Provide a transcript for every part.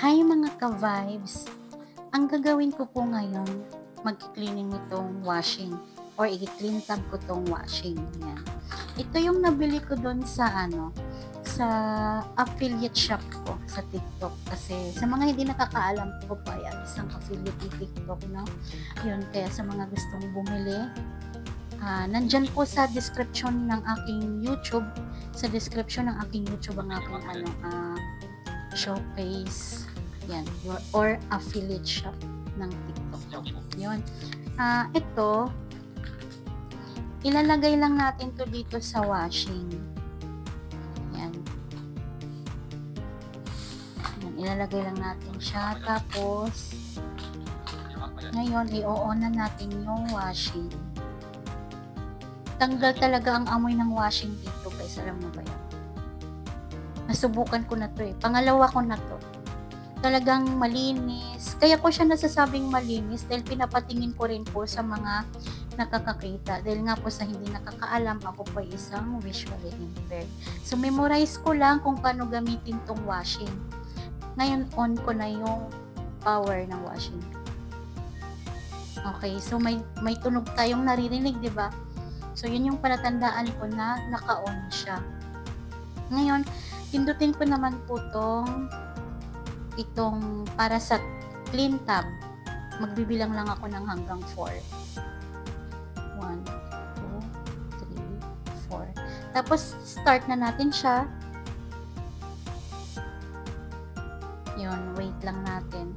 Hi mga ka-vibes! Ang gagawin ko po ngayon, mag-cleaning itong washing or i-clean tab ko tong washing. Yan. Ito yung nabili ko doon sa affiliate shop ko sa TikTok. Kasi sa mga hindi nakakaalam po pa yan, isang affiliate ni TikTok, no? Yun, kaya sa mga gustong bumili, nandyan po sa description ng aking YouTube, ang aking showcase, yan, or affiliate shop ng TikTok. Yun. Ito, ilalagay lang natin to dito sa washing. Yan. Yan, ilalagay lang natin siya. Tapos, ngayon, i-on na natin yung washing. Tanggal talaga ang amoy ng washing dito, guys. Alam mo ba yan? Nasubukan ko na to eh. Pangalawa ko na to. Talagang malinis. Kaya ko siya nasasabing malinis dahil pinapatingin ko rin po sa mga nakakakita. Dahil nga po sa hindi nakakaalam, ako po isang visually impaired. So, memorize ko lang kung paano gamitin tong washing. Ngayon, on ko na yung power ng washing. Okay, so may tunog tayong naririnig, di ba? So, yun yung palatandaan ko na naka-on siya. Ngayon, pindutin ko naman po itong para sa clean tab. Magbibilang lang ako ng hanggang 4. 1, 2, 3, 4. Tapos, start na natin siya. Yun, wait lang natin.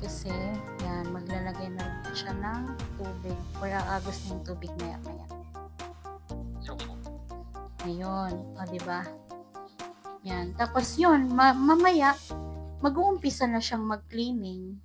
Kasi, yan, maglalagay na rin siya ng tubig or aagos ng tubig maya-maya. Ayun, o diba? Yan, tapos yun, mamaya, mag-uumpisa na siyang mag-cleaning.